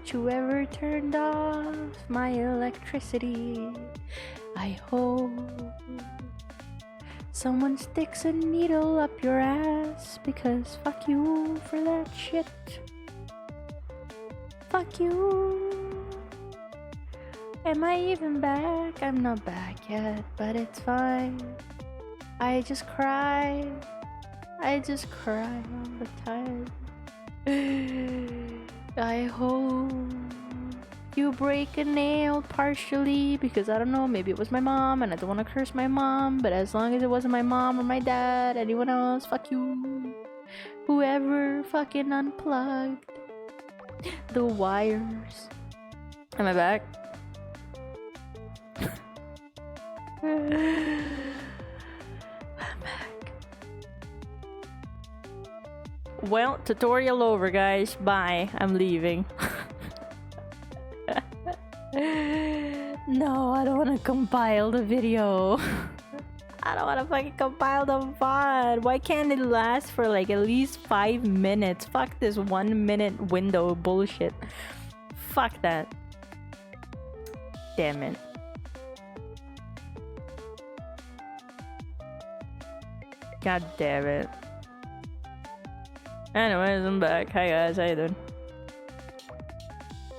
Don't you ever turn off my electricity. I hope someone sticks a needle up your ass, because fuck you for that shit. Fuck you. Am I even back? I'm not back yet, but it's fine. I just cry. I just cry all the time. I hope you break a nail partially, because I don't know, maybe it was my mom and I don't want to curse my mom, but as long as it wasn't my mom or my dad, anyone else, fuck you. Whoever fucking unplugged the wires. Am I back? I'm back. Well, tutorial over, guys. Bye. I'm leaving. No, I don't want to compile the video. I don't want to fucking compile the VOD. Why can't it last for like at least 5 minutes? Fuck this 1 minute window bullshit. Fuck that. Damn it. God damn it. Anyways, I'm back. Hi guys, how you doing?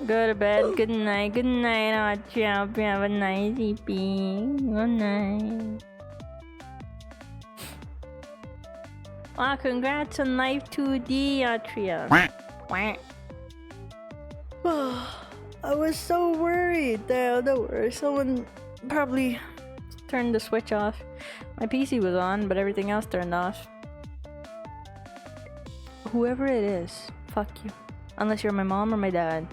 Go to bed. Good night. Good night. I'll hope you have a nice evening. Good night. Wow, congrats on Life 2D, Atria. I was so worried that someone probably turned the switch off. My PC was on, but everything else turned off. Whoever it is, fuck you. Unless you're my mom or my dad.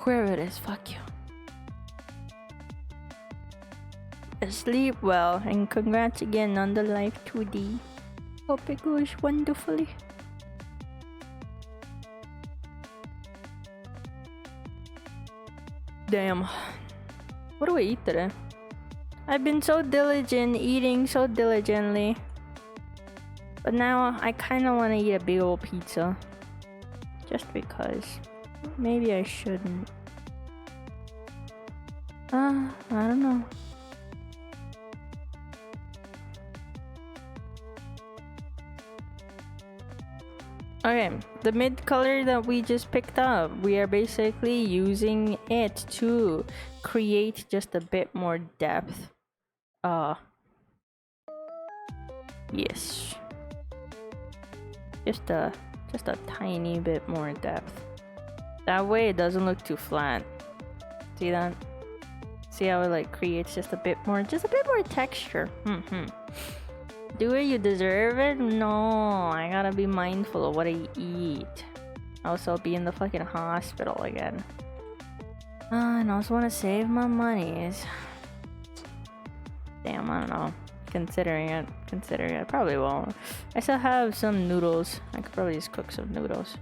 Whoever it is, fuck you. Sleep well, and congrats again on the Life 2D. Hope it goes wonderfully. Damn. What do I eat today? I've been so diligent, eating so diligently. But now I kinda wanna eat a big old pizza. Just because. Maybe I shouldn't. I don't know. Okay, the mid color that we just picked up, we are basically using it to create just a bit more depth. Yes. Just a tiny bit more depth. That way it doesn't look too flat. See that? See how it like creates just a bit more texture. Do it, you deserve it? No, I gotta be mindful of what I eat. Also, I'll be in the fucking hospital again. And I also want to save my monies. Damn, I don't know. Considering it, I probably won't. I still have some noodles. I could probably just cook some noodles.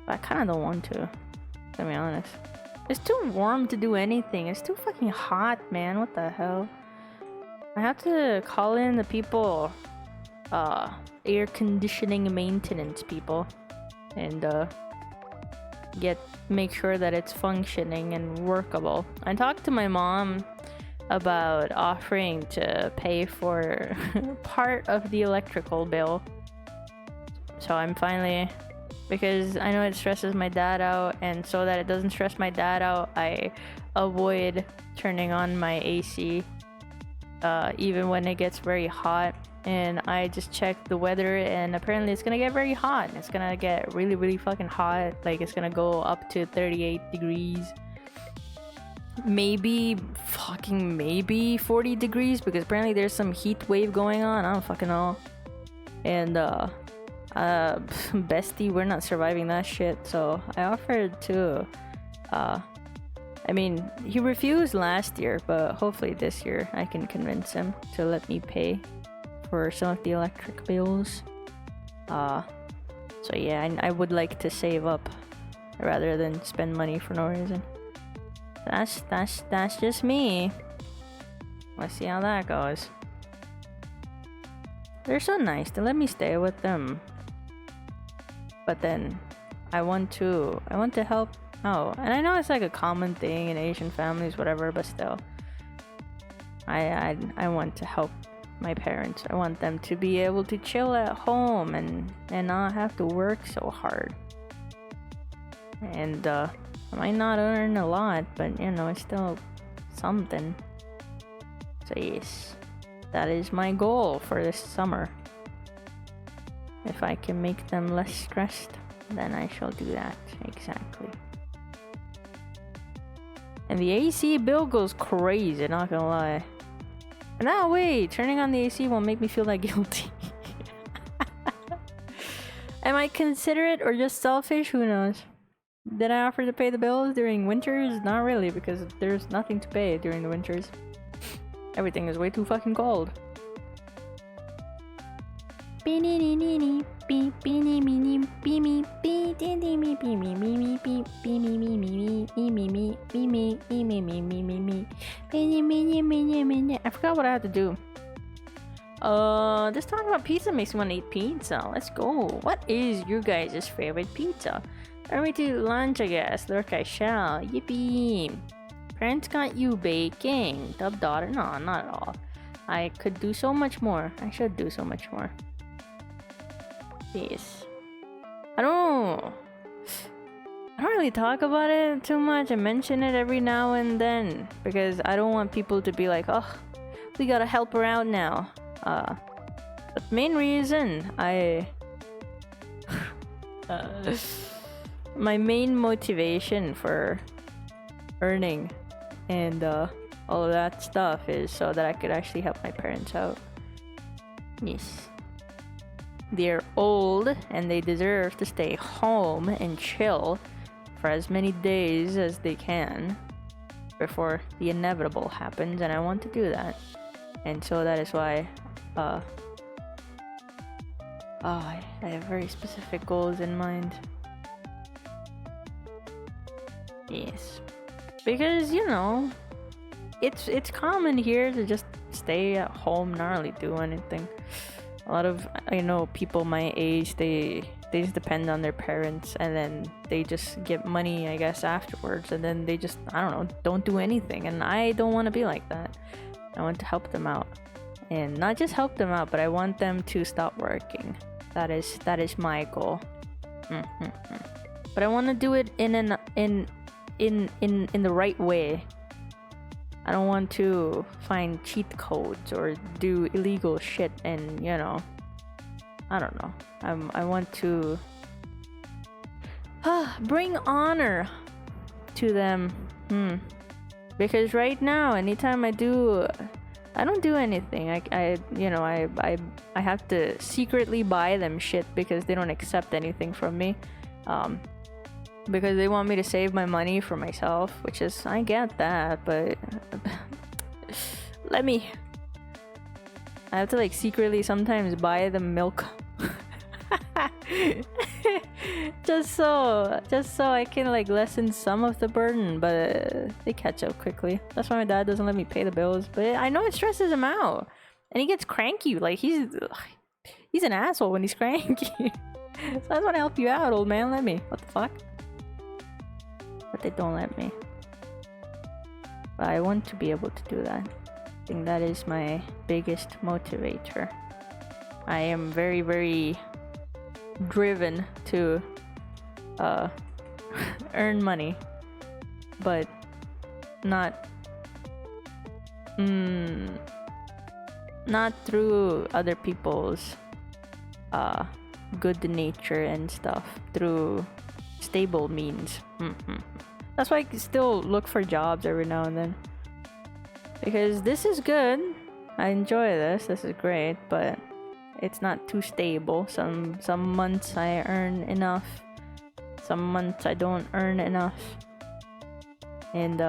But I kind of don't want to be honest. It's too warm to do anything. It's too fucking hot, man. What the hell? I have to call in the people, air conditioning maintenance people, and make sure that it's functioning and workable. I talked to my mom about offering to pay for part of the electrical bill. So I'm finally, because I know it stresses my dad out, and so that it doesn't stress my dad out, I avoid turning on my AC even when it gets very hot. And I just checked the weather, and apparently it's gonna get very hot. It's gonna get really, really fucking hot. Like, it's gonna go up to 38 degrees. Maybe 40 degrees, because apparently there's some heat wave going on. I don't fucking know. And bestie, we're not surviving that shit. So I offered to I mean, he refused last year, but hopefully this year I can convince him to let me pay for some of the electric bills. So yeah, I would like to save up rather than spend money for no reason. That's just me. Let's see how that goes. They're so nice. They let me stay with them. But then I want to help out. And I know it's like a common thing in Asian families, whatever, but still. I want to help my parents. I want them to be able to chill at home and not have to work so hard. And I might not earn a lot, but you know, it's still something. So yes, that is my goal for this summer. If I can make them less stressed, then I shall do that. Exactly. And the AC bill goes crazy, not gonna lie. And that way, turning on the AC won't make me feel that guilty. Am I considerate or just selfish? Who knows? Did I offer to pay the bills during winters? Not really, because there's nothing to pay during the winters. Everything is way too fucking cold. I forgot what I had to do. Just talking about pizza makes me want to eat pizza. Let's go. What is your guys' favorite pizza? Are we to lunch, I guess? Rekai shall. Yippee. Parents got you baking. Dub daughter? No, not at all. I could do so much more. I should do so much more. Yes. I don't really talk about it too much. I mention it every now and then because I don't want people to be like, oh, we gotta help her out now. But the main reason my main motivation for earning and all of that stuff is so that I could actually help my parents out. Yes. They're old and they deserve to stay home and chill for as many days as they can before the inevitable happens, and I want to do that. And so that is why I have very specific goals in mind. Yes. Because, you know, it's common here to just stay at home, not really do anything. A lot of, I know, people my age, they just depend on their parents and then they just get money, I guess, afterwards, and then they just, I don't know, don't do anything. And I don't want to be like that. I want to help them out. And not just help them out, but I want them to stop working. That is my goal. But I want to do it in the right way. I don't want to find cheat codes or do illegal shit and, you know, I don't know. I want to bring honor to them. Because right now, anytime I don't do anything. I have to secretly buy them shit because they don't accept anything from me. Because they want me to save my money for myself, which is, I get that, but I have to like secretly sometimes buy them milk just so I can like lessen some of the burden, but they catch up quickly. That's why my dad doesn't let me pay the bills, but I know it stresses him out and he gets cranky. Like he's an asshole when he's cranky. So I just want to help you out, old man. Let me. What the fuck? But they don't let me. But I want to be able to do that. I think that is my biggest motivator. I am very, very driven to earn money, but not through other people's good nature and stuff, through stable means. That's why I still look for jobs every now and then, because this is good. I enjoy this is great, but it's not too stable. Some months I earn enough, some months I don't earn enough, and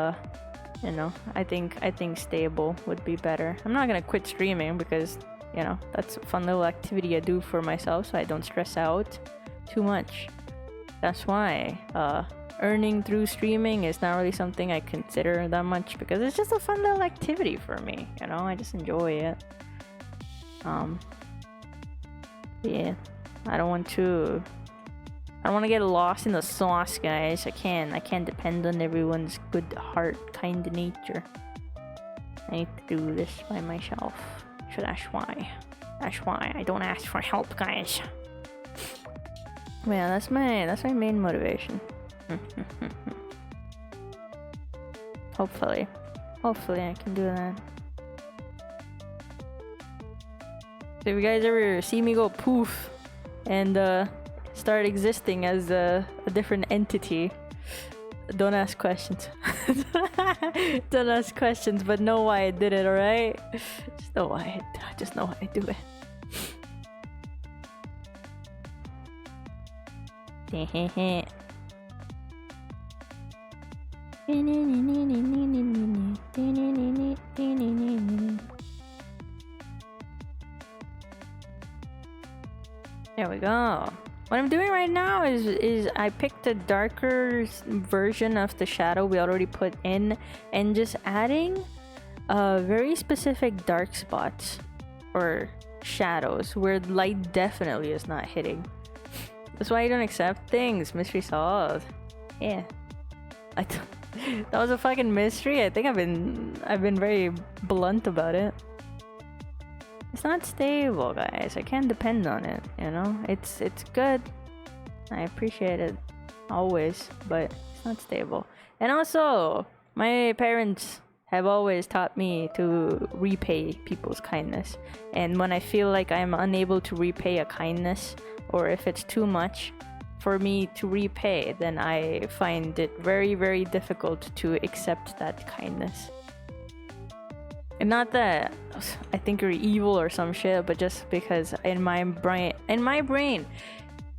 you know, I think stable would be better. I'm not gonna quit streaming because, you know, that's a fun little activity I do for myself so I don't stress out too much. That's why earning through streaming is not really something I consider that much, because it's just a fun little activity for me, you know. I just enjoy it. Yeah, I don't want to I don't want to get lost in the sauce, guys. I can't depend on everyone's good heart, kind nature. I need to do this by myself. So that's why. That's why I don't ask for help, guys. Yeah, that's my main motivation. Hopefully I can do that. So if you guys ever see me go poof and start existing as a different entity, don't ask questions. Don't ask questions, but know why I did it, alright? Just know why I do it. There we go. What I'm doing right now is I picked a darker version of the shadow we already put in and just adding very specific dark spots or shadows where light definitely is not hitting. That's why you don't accept things. Mystery solved. Yeah. That was a fucking mystery. I think I've been very blunt about it. It's not stable, guys. I can't depend on it, you know? It's good. I appreciate it always, but it's not stable. And also, my parents have always taught me to repay people's kindness. And when I feel like I'm unable to repay a kindness, or if it's too much for me to repay, then I find it very, very difficult to accept that kindness. And not that I think you're evil or some shit, but just because in my brain,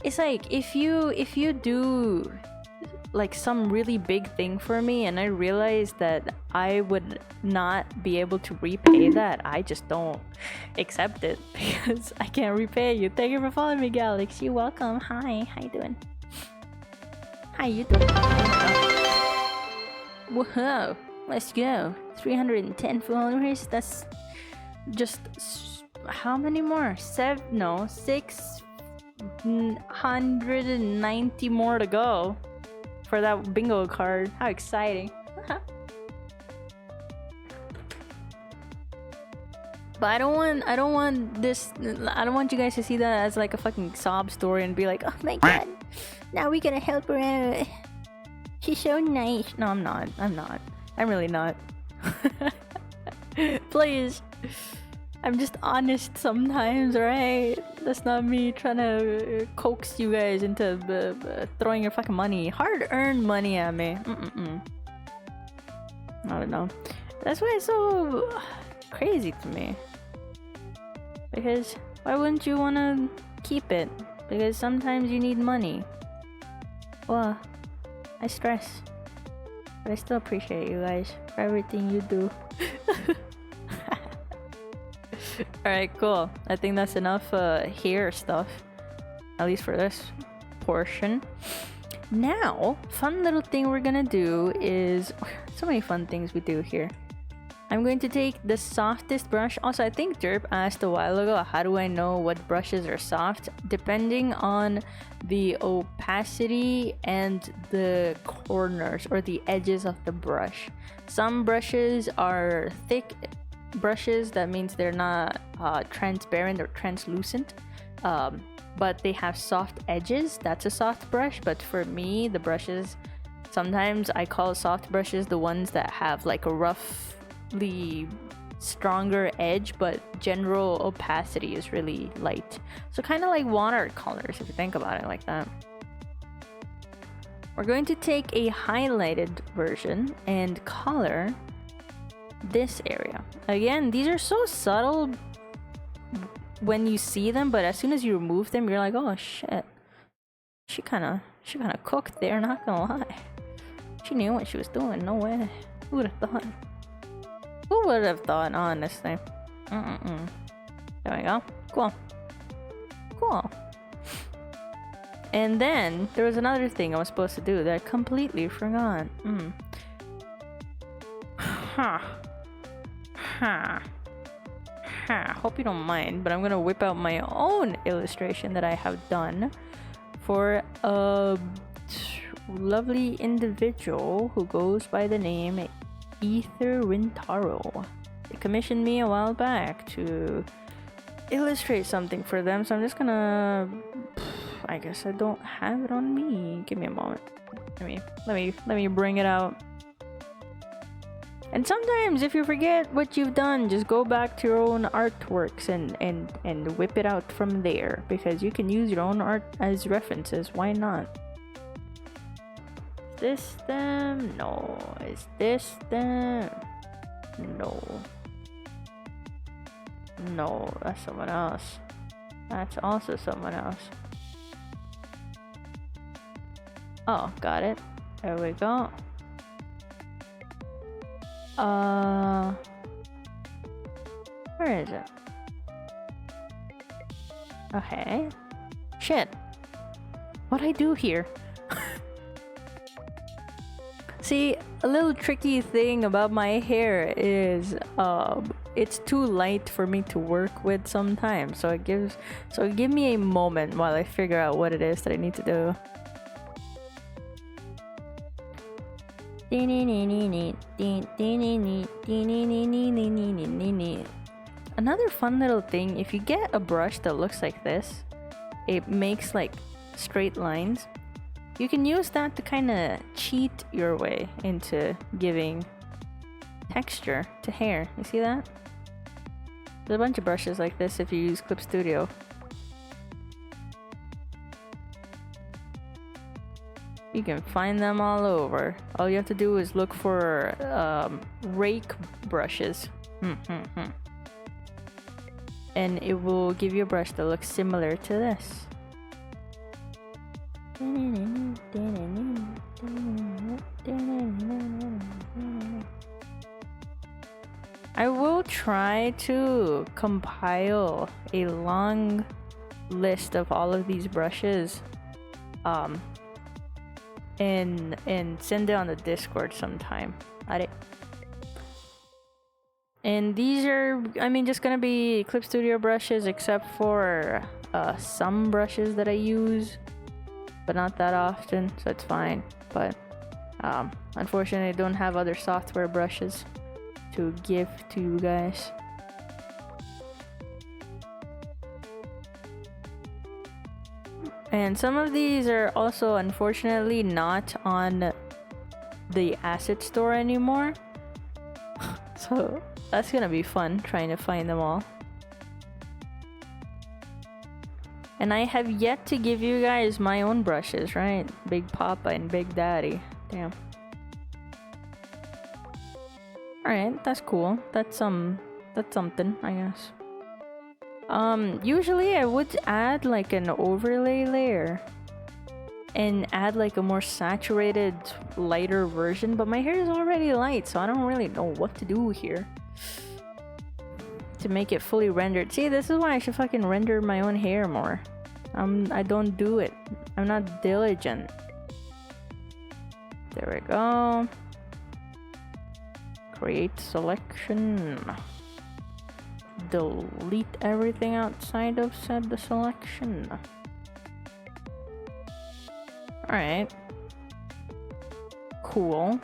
it's like if you do like some really big thing for me and I realize that I would not be able to repay that, I just don't accept it because I can't repay you. Thank you for following me, Galax. You're welcome. Hi, how you doing? How you doing? Whoa, let's go. 310 followers. That's just how many more? 690 more to go for that bingo card. How exciting. But I don't want you guys to see that as like a fucking sob story and be like, oh my god, now we're gonna help her out. She's so nice. No, I'm not. I'm really not. Please. I'm just honest sometimes, right? That's not me trying to coax you guys into throwing your fucking money, hard-earned money at me. I don't know. That's why it's so crazy to me. Because why wouldn't you want to keep it? Because sometimes you need money. Well, I stress. But I still appreciate you guys for everything you do. Alright, cool. I think that's enough hair stuff. At least for this portion. Now, fun little thing we're gonna do is... So many fun things we do here. I'm going to take the softest brush. Also, I think Derp asked a while ago, how do I know what brushes are soft? Depending on the opacity and the corners or the edges of the brush. Some brushes are thick brushes, that means they're not transparent or translucent, but they have soft edges. That's a soft brush. But for me, the brushes, sometimes I call soft brushes the ones that have like a roughly stronger edge, but general opacity is really light. So kind of like watercolors, if you think about it like that. We're going to take a highlighted version and color this area. Again, these are so subtle when you see them, but as soon as you remove them, you're like, oh shit, she kind of cooked there, not gonna lie. She knew what she was doing. No way. Who would have thought? Who would have thought, honestly? There we go. Cool. And then there was another thing I was supposed to do that I completely forgot. Hope you don't mind, but I'm gonna whip out my own illustration that I have done for a lovely individual who goes by the name Ether Rintaro. They commissioned me a while back to illustrate something for them, so I'm just gonna, I guess I don't have it on me. Give me a moment. Let me bring it out. And sometimes if you forget what you've done, just go back to your own artworks and whip it out from there, because you can use your own art as references. Why not? Is this them? No. Is this them? No. No, that's someone else. That's also someone else. Oh, got it. There we go. Where is it? Okay. Shit. What'd I do here? See, a little tricky thing about my hair is it's too light for me to work with sometimes. So give me a moment while I figure out what it is that I need to do. Another fun little thing, if you get a brush that looks like this, it makes like straight lines. You can use that to kind of cheat your way into giving texture to hair. You see that? There's a bunch of brushes like this if you use Clip Studio. You can find them all over. All you have to do is look for rake brushes. And it will give you a brush that looks similar to this. I will try to compile a long list of all of these brushes and send it on the Discord sometime. And these are, I mean, just gonna be Clip Studio brushes, except for some brushes that I use, but not that often, so it's fine. But unfortunately, I don't have other software brushes to give to you guys. And some of these are also unfortunately not on the asset store anymore. So that's gonna be fun trying to find them all. And I have yet to give you guys my own brushes, right? Big Papa and Big Daddy. Damn. Alright, that's cool. That's something, I guess. Usually I would add like an overlay layer and add like a more saturated, lighter version, but my hair is already light, so I don't really know what to do here to make it fully rendered. See, this is why I should fucking render my own hair more. I don't do it. I'm not diligent. There we go. Create selection. Delete everything outside of said selection. Alright. Cool.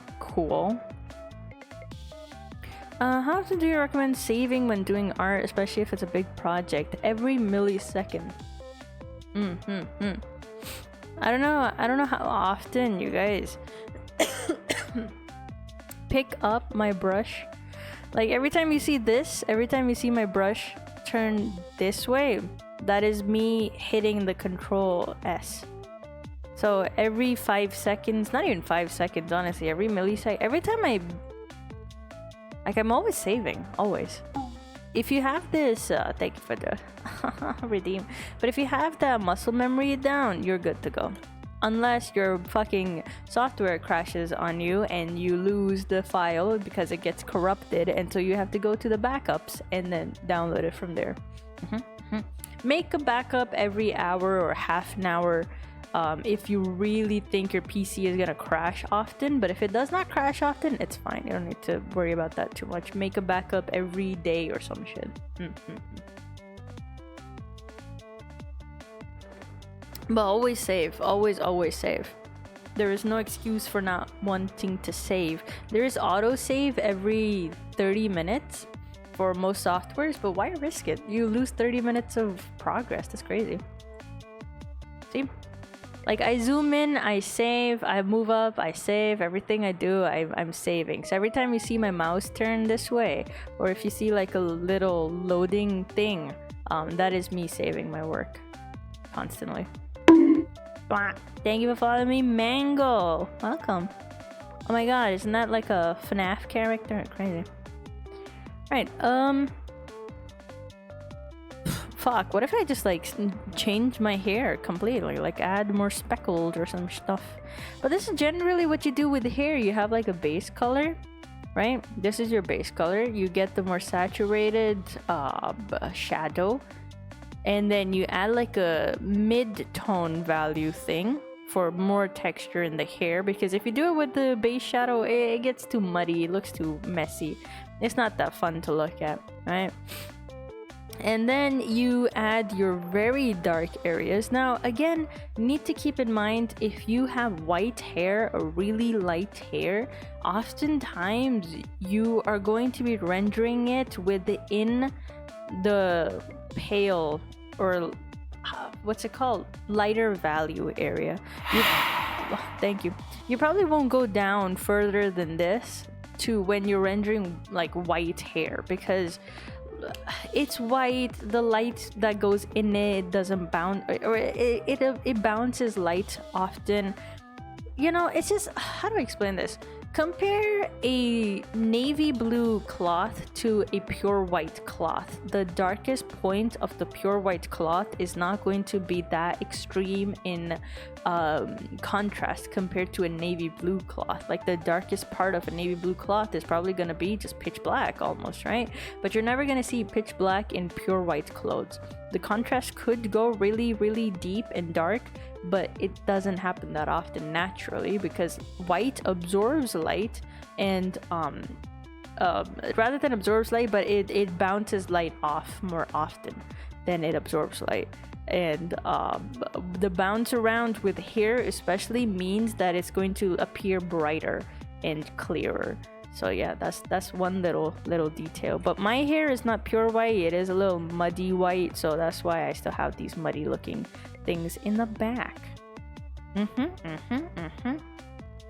How often do you recommend saving when doing art, especially if it's a big project? Every millisecond. I don't know how often you guys pick up my brush. Like every time you see this, every time you see my brush turn this way, that is me hitting the Control S. So every 5 seconds, not even 5 seconds, honestly, every millisecond, every time I'm always saving, always. If you have this, thank you for the redeem. But if you have the muscle memory down, you're good to go. Unless your fucking software crashes on you and you lose the file because it gets corrupted, and so you have to go to the backups and then download it from there. Make a backup every hour or half an hour if you really think your PC is gonna crash often. But if it does not crash often, it's fine. You don't need to worry about that too much. Make a backup every day or some shit. But always save. Always save. There is no excuse for not wanting to save. There is autosave every 30 minutes for most softwares, but why risk it? You lose 30 minutes of progress. That's crazy. See? Like, I zoom in, I save, I move up, I save. Everything I do, I'm saving. So every time you see my mouse turn this way, or if you see like a little loading thing, that is me saving my work constantly. Thank you for following me, Mango. Welcome. Oh my god, isn't that like a FNAF character? Crazy. Right, fuck, what if I just like change my hair completely, like add more speckles or some stuff? But this is generally what you do with the hair. You have like a base color, right? This is your base color. You get the more saturated shadow, and then you add like a mid-tone value thing for more texture in the hair, because if you do it with the base shadow, it gets too muddy, it looks too messy. It's not that fun to look at, right? And then you add your very dark areas. Now, again, need to keep in mind, if you have white hair or really light hair, oftentimes you are going to be rendering it within the pale, or what's it called, lighter value area. Thank you. You probably won't go down further than this to when you're rendering like white hair, because it's white, the light that goes in it doesn't bounce, or it bounces light often. You know, it's just, how do I explain this? Compare a navy blue cloth to a pure white cloth. The darkest point of the pure white cloth is not going to be that extreme in contrast compared to a navy blue cloth. Like, the darkest part of a navy blue cloth is probably going to be just pitch black almost, right? But you're never going to see pitch black in pure white clothes. The contrast could go really, really deep and dark, but it doesn't happen that often naturally, because white absorbs light, and rather than absorbs light, but it bounces light off more often than it absorbs light. And the bounce around with hair especially means that it's going to appear brighter and clearer. So yeah, that's one little detail. But my hair is not pure white, it is a little muddy white, so that's why I still have these muddy looking things in the back.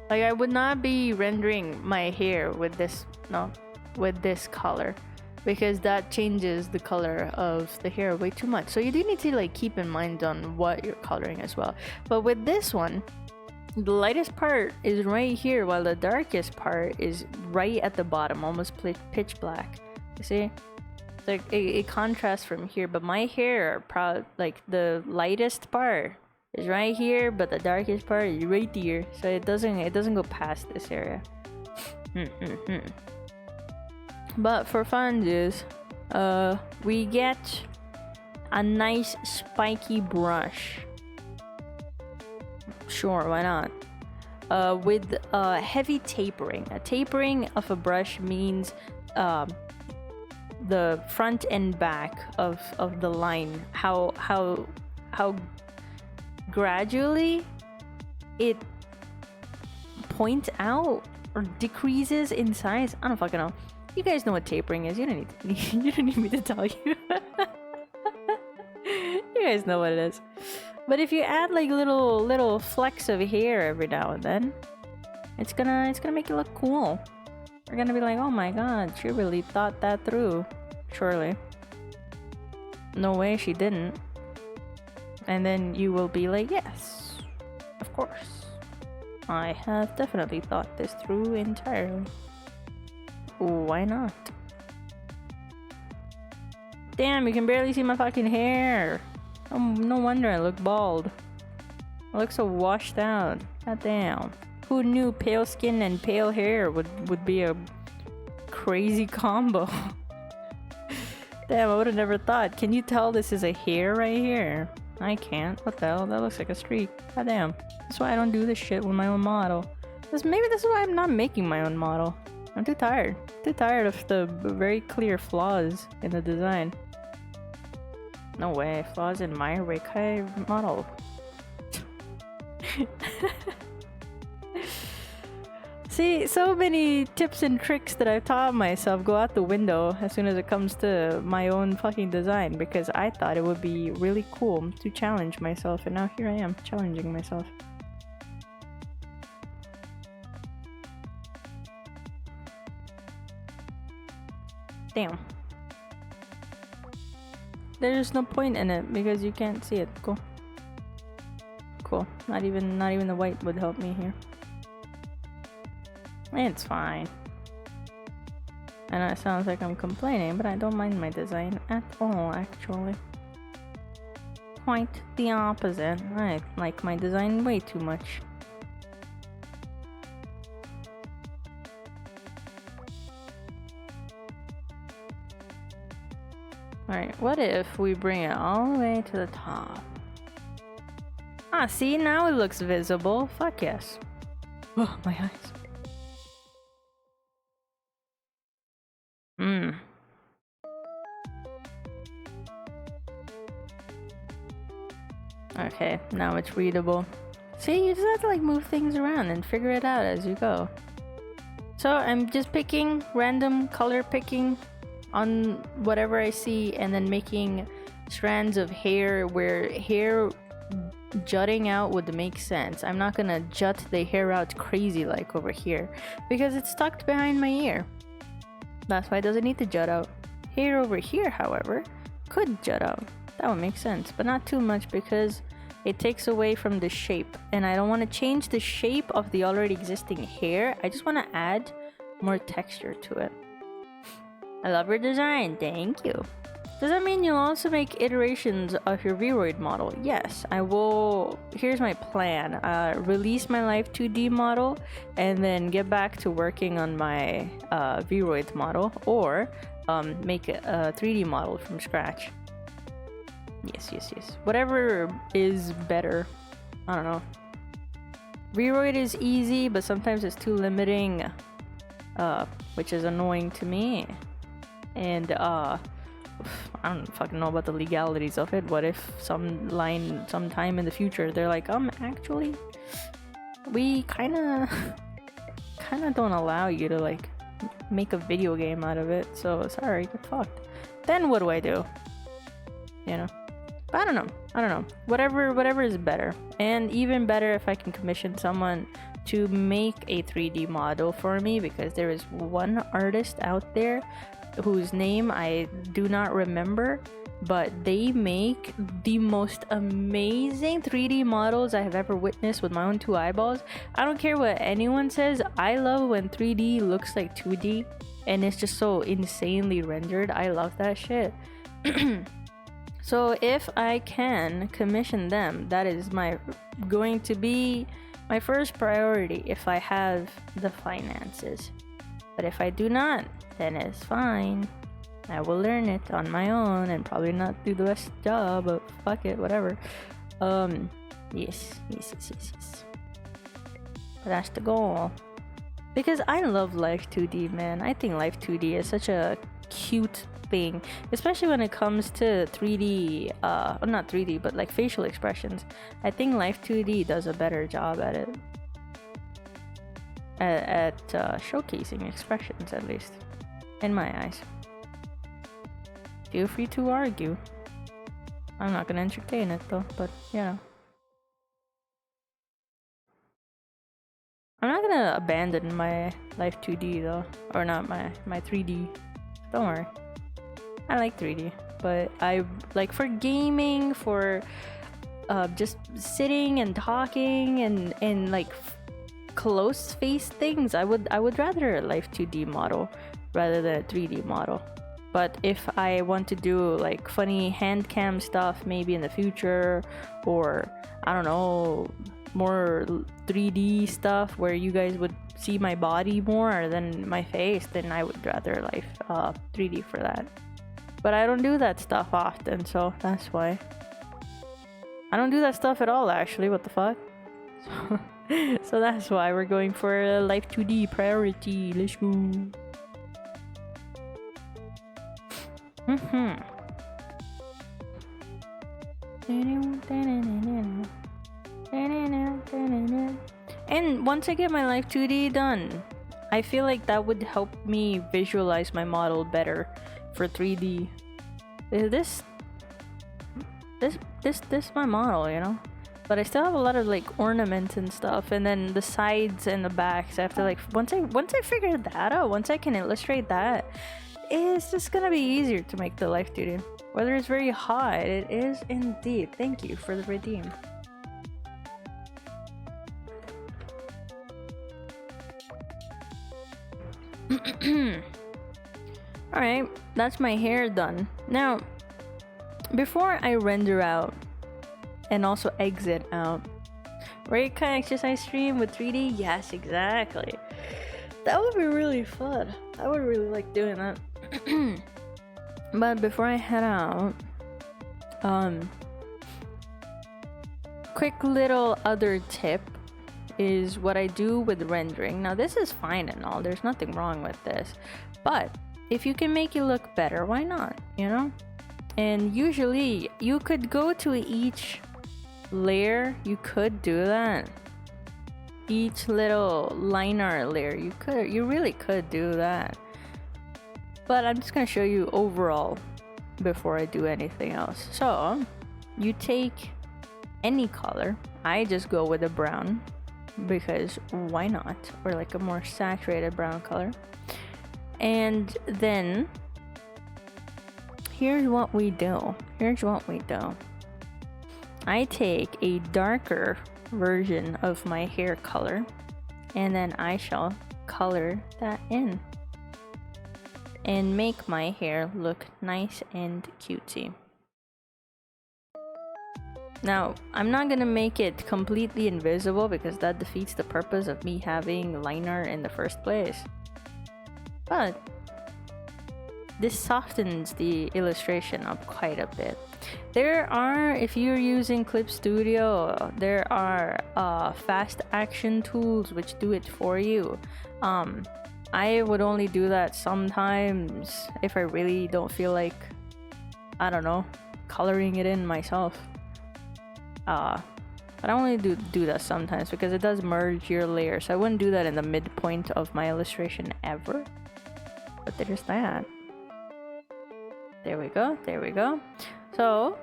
Like, I would not be rendering my hair with this, with this color, because that changes the color of the hair way too much. So you do need to like keep in mind on what you're coloring as well. But with this one, the lightest part is right here, while the darkest part is right at the bottom, almost pitch black. You see? Like, it contrasts from here, but my hair, like the lightest part is right here, but the darkest part is right there, so it doesn't go past this area. But for funsies, we get a nice spiky brush. Sure, why not? With heavy tapering. A tapering of a brush means the front and back of the line, how gradually it points out or decreases in size. I don't fucking know. You guys know what tapering is. You don't need me to tell you. You guys know what it is. But if you add like little flecks of hair every now and then, it's gonna make it look cool. We're gonna be like, oh my god, she really thought that through. Surely. No way she didn't. And then you will be like, yes, of course. I have definitely thought this through entirely. Why not? Damn, you can barely see my fucking hair. Oh, no wonder I look bald. I look so washed out. God damn. Who knew pale skin and pale hair would be a crazy combo? Damn, I would have never thought. Can you tell this is a hair right here? I can't. What the hell? That looks like a streak. God damn. That's why I don't do this shit with my own model. Maybe this is why I'm not making my own model. I'm too tired. Too tired of the very clear flaws in the design. No way. Flaws in my Rekai model. See, so many tips and tricks that I've taught myself go out the window as soon as it comes to my own fucking design, because I thought it would be really cool to challenge myself, and now here I am challenging myself. Damn. There's no point in it because you can't see it. Cool. Cool. Not even the white would help me here. It's fine. I know it sounds like I'm complaining, but I don't mind my design at all, actually. Quite the opposite. I like my design way too much. Alright, what if we bring it all the way to the top? Ah, see, now it looks visible. Fuck yes. Oh, my eyes. Okay, now it's readable. See, you just have to like move things around and figure it out as you go. So I'm just picking random color picking on whatever I see, and then making strands of hair where hair jutting out would make sense. I'm not gonna jut the hair out crazy like over here because it's tucked behind my ear. That's why it doesn't need to jut out. Hair over here, however, could jut out. That would make sense, but not too much because it takes away from the shape, and I don't want to change the shape of the already existing hair. I just want to add more texture to it. I love your design, thank you. Does that mean you'll also make iterations of your Vroid model? Yes, I will. Here's my plan. Release my Life 2D model and then get back to working on my Vroid model, or make a 3D model from scratch. Yes. Whatever is better. I don't know. Vroid is easy, but sometimes it's too limiting, which is annoying to me. And I don't fucking know about the legalities of it. What if sometime in the future they're like, actually, we kind of don't allow you to like make a video game out of it. So sorry, get fucked. Then what do I do? You know. But I don't know. Whatever is better. And even better if I can commission someone to make a 3D model for me, because there is one artist out there whose name I do not remember, but they make the most amazing 3D models I have ever witnessed with my own two eyeballs. I don't care what anyone says, I love when 3D looks like 2D and it's just so insanely rendered. I love that shit. So if I can commission them, that is going to be my first priority if I have the finances. But if I do not, then it's fine. I will learn it on my own and probably not do the best job, but fuck it, whatever. Yes. But that's the goal. Because I love Life 2D, man. I think Life 2D is such a cute thing, especially when it comes to 3D, not 3D, but like facial expressions. I think Life 2D does a better job at it. At showcasing expressions, at least. In my eyes. Feel free to argue. I'm not gonna entertain it though, but you know. I'm not gonna abandon my Life 2D though. Or not my 3D. Don't worry. I like 3D. But I like for gaming, for just sitting and talking and like close face things, I would rather a Life 2D model rather than a 3D model. But if I want to do like funny hand cam stuff maybe in the future, or I don't know, more 3D stuff where you guys would see my body more than my face, then I would rather Life 3D for that. But I don't do that stuff often, so that's why. I don't do that stuff at all, actually. What the fuck? So that's why we're going for a Life 2D priority. Let's go. And once I get my Live 2D done, I feel like that would help me visualize my model better for 3D. This my model, you know? But I still have a lot of like ornaments and stuff, and then the sides and the backs. I have to like once I figure that out, once I can illustrate that, it's just gonna be easier to make the Live 2D. Weather is very hot. It is indeed. Thank you for the redeem. Alright, that's my hair done. Now, before I render out and also exit out, Rekai exercise stream with 3D? Yes, exactly. That would be really fun. I would really like doing that. But before I head out, quick little other tip is what I do with rendering. Now this is fine and all, there's nothing wrong with this, but if you can make it look better, why not, you know? And usually you could go to each layer, you could do that. Each little liner layer, you really could do that. But I'm just gonna show you overall before I do anything else. So you take any color, I just go with a brown because why not, or like a more saturated brown color. And then here's what we do. I take a darker version of my hair color and then I shall color that in and make my hair look nice and cutesy. Now, I'm not gonna make it completely invisible because that defeats the purpose of me having liner in the first place. But this softens the illustration up quite a bit. There are, if you're using Clip Studio, there are fast action tools which do it for you. I would only do that sometimes if I really don't feel like, I don't know, coloring it in myself. But I only do that sometimes because it does merge your layers. So I wouldn't do that in the midpoint of my illustration ever. But there's that. There we go. So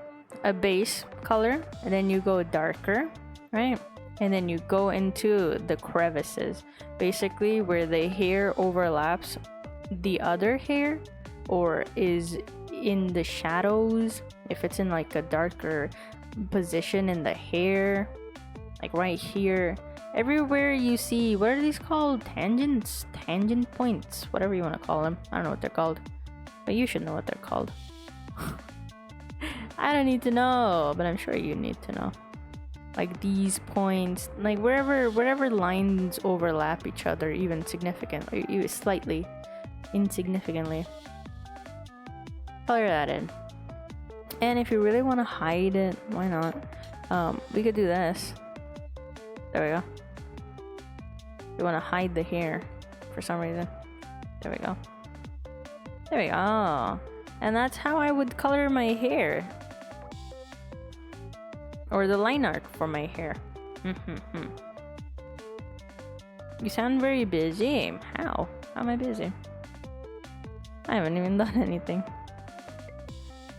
a base color, and then you go darker, right? And then you go into the crevices, basically where the hair overlaps the other hair or is in the shadows. If it's in like a darker position in the hair, like right here, everywhere you see, what are these called? Tangent points, whatever you want to call them. I don't know what they're called, but you should know what they're called. I don't need to know, but I'm sure you need to know. Like these points, like wherever lines overlap each other, even significantly, even slightly, insignificantly, color that in. And if you really want to hide it, why not? We could do this. There we go. You want to hide the hair for some reason. There we go. There we go. And that's how I would color my hair. Or the line art for my hair. You sound very busy. How? How am I busy? I haven't even done anything.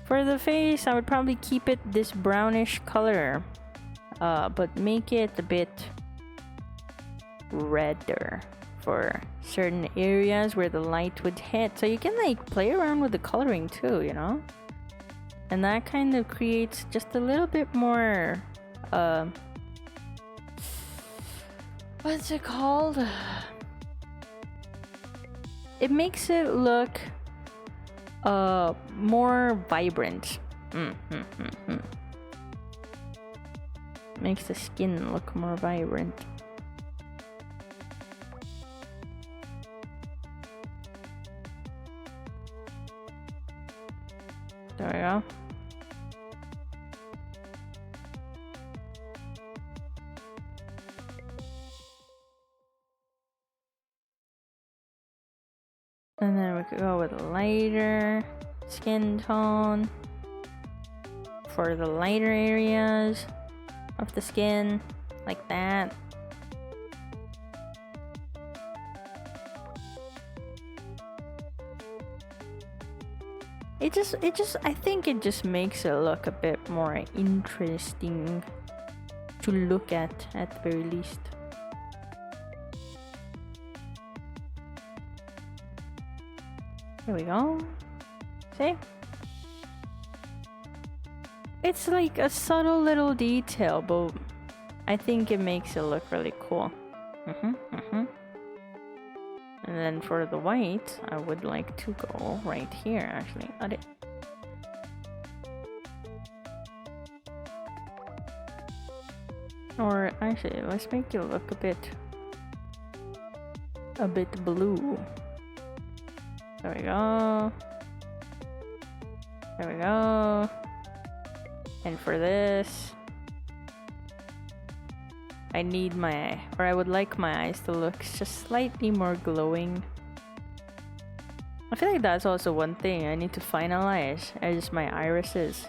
For the face, I would probably keep it this brownish color. But make it a bit redder for certain areas where the light would hit. So you can like play around with the coloring too, you know? And that kind of creates just a little bit more, what's it called? It makes it look more vibrant. Makes the skin look more vibrant. There we go. And then we could go with a lighter skin tone for the lighter areas of the skin. like that. I think it just makes it look a bit more interesting to look at the very least. Here we go. See? It's like a subtle little detail, but I think it makes it look really cool. And then for the white, I would like to go right here, actually. Or actually, let's make it look a bit blue. There we go. There we go. And for this, I need I would like my eyes to look just slightly more glowing. I feel like that's also one thing I need to finalize, is my irises.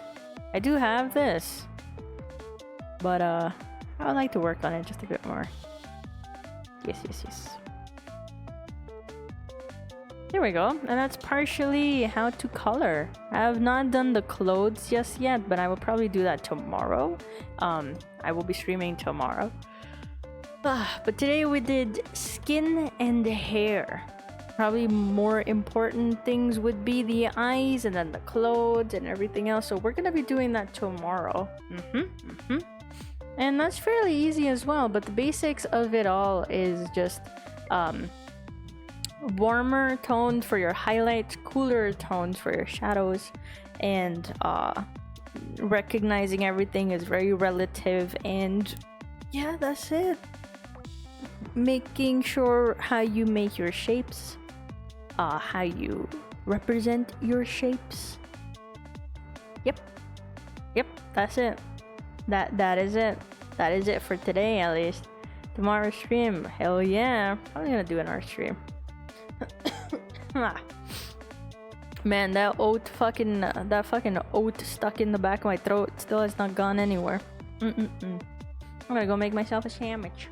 I do have this, but I would like to work on it just a bit more. Yes. There we go, and that's partially how to color. I have not done the clothes just yet, but I will probably do that tomorrow. I will be streaming tomorrow. But today we did skin and hair. Probably more important things would be the eyes and then the clothes and everything else. So we're gonna be doing that tomorrow. And that's fairly easy as well. But the basics of it all is just warmer tones for your highlights, cooler tones for your shadows, and recognizing everything is very relative. And yeah, that's it. Making sure how you make your shapes, how you represent your shapes. Yep, that's it. That is it. That is it for today, at least. Tomorrow's stream, hell yeah, probably gonna do another stream. Man, that fucking oat stuck in the back of my throat still has not gone anywhere. I'm gonna go make myself a sandwich.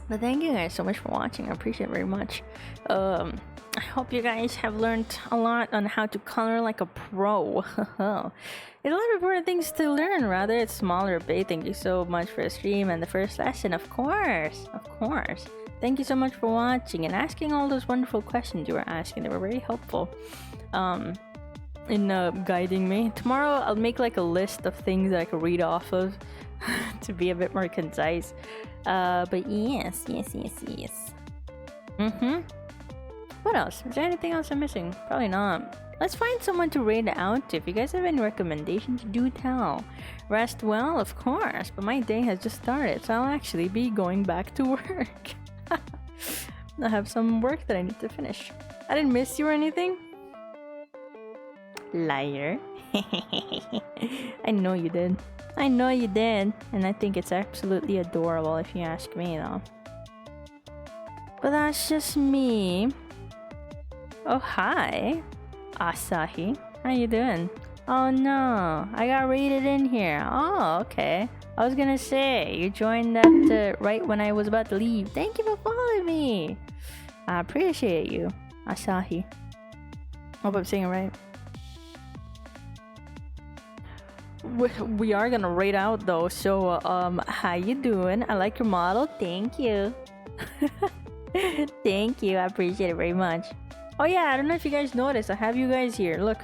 But thank you guys so much for watching. I appreciate it very much. I hope you guys have learned a lot on how to color like a pro. There's a lot of important things to learn, rather it's small or big. Thank you so much for the stream and the first lesson, of course. Thank you so much for watching and asking all those wonderful questions you were asking. They were very helpful in guiding me. Tomorrow I'll make like a list of things that I can read off of to be a bit more concise. But yes. What else? Is there anything else I'm missing? Probably not. Let's find someone to raid out to. If you guys have any recommendations, do tell. Rest well, of course, but my day has just started, so I'll actually be going back to work. I have some work that I need to finish. I didn't miss you or anything? Liar. I know you did. And I think it's absolutely adorable if you ask me, though. But that's just me. Oh, hi, Asahi. How you doing? Oh no, I got raided in here. Oh, okay. I was gonna say, you joined that right when I was about to leave. Thank you for following me. I appreciate you, Asahi. Hope I'm saying it right. We are gonna raid out though, so how you doing? I like your model. Thank you. Thank you, I appreciate it very much. Oh yeah, I don't know if you guys noticed, I have you guys here. Look,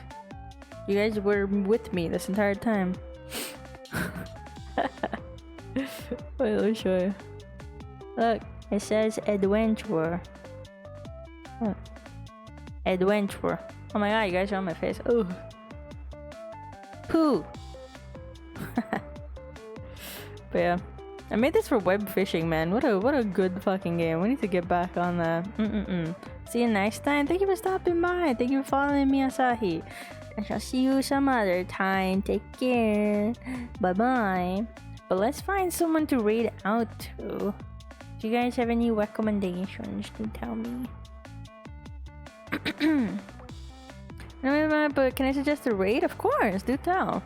you guys were with me this entire time. Wait, let me show you. Look, it says adventure. Look. Adventure. Oh my god, you guys are on my face. Ooh. Poo. But yeah, I made this for web fishing, man. What a good fucking game. We need to get back on that. See you next time. Thank you for stopping by. Thank you for following me, Asahi. I shall see you some other time. Take care. Bye bye. But let's find someone to raid out to. Do you guys have any recommendations? Do tell me. But can I suggest a raid? Of course. Do tell.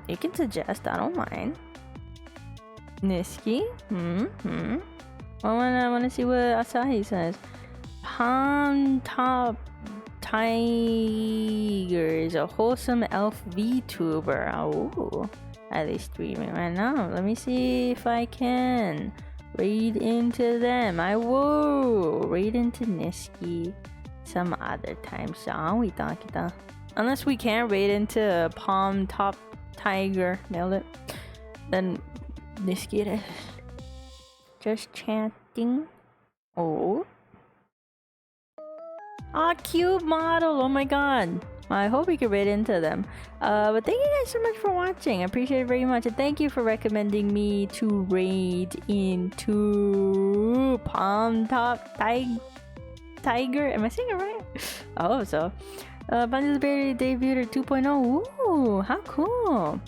You can suggest, I don't mind. Niski? I wanna see what Asahi says. Palm Top Tiger is a wholesome elf VTuber. Oh, are they streaming right now? Let me see if I can read into them. I will read into Niski some other time. Sorry, kita. Unless we can read into Palm Top Tiger. Nailed it. Then Niski it is. Just chanting. Oh. Ah, cube model. Oh my god. I hope we can read into them. But thank you guys so much for watching. I appreciate it very much. And thank you for recommending me to raid into Palm Top Tiger. Am I saying it right? I hope so. Bundles Berry debuted at 2.0. Ooh, how cool.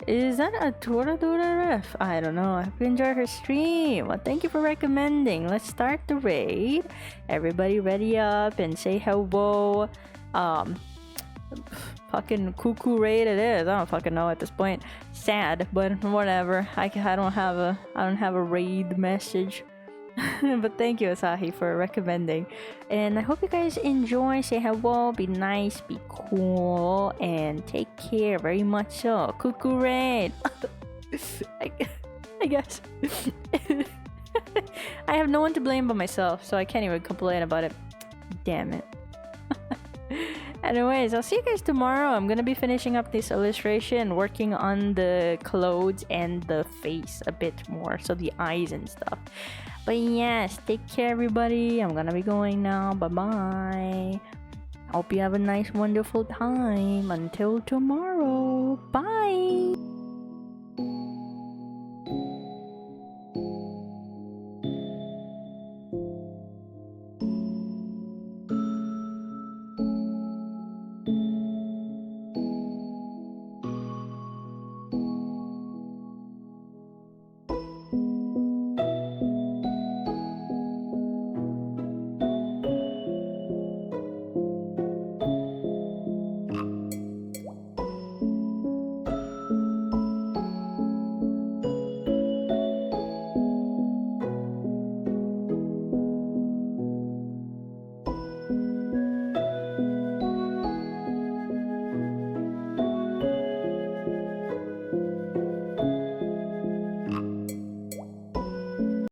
Is that a Toradora ref? I don't know. I hope you enjoy her stream. Well, thank you for recommending. Let's start the raid. Everybody ready up and say hello. Fucking cuckoo raid it is. I don't fucking know at this point. Sad, but whatever. I don't have a raid message. But thank you, Asahi, for recommending. And I hope you guys enjoy. Say hello, be nice, be cool, and take care very much so. Cuckoo raid. I guess. I have no one to blame but myself, so I can't even complain about it. Damn it. Anyways, I'll see you guys tomorrow. I'm gonna be finishing up this illustration, working on the clothes and the face a bit more, so the eyes and stuff. But yes, take care everybody. I'm gonna be going now. Bye bye. Hope you have a nice, wonderful time. Until tomorrow. Bye.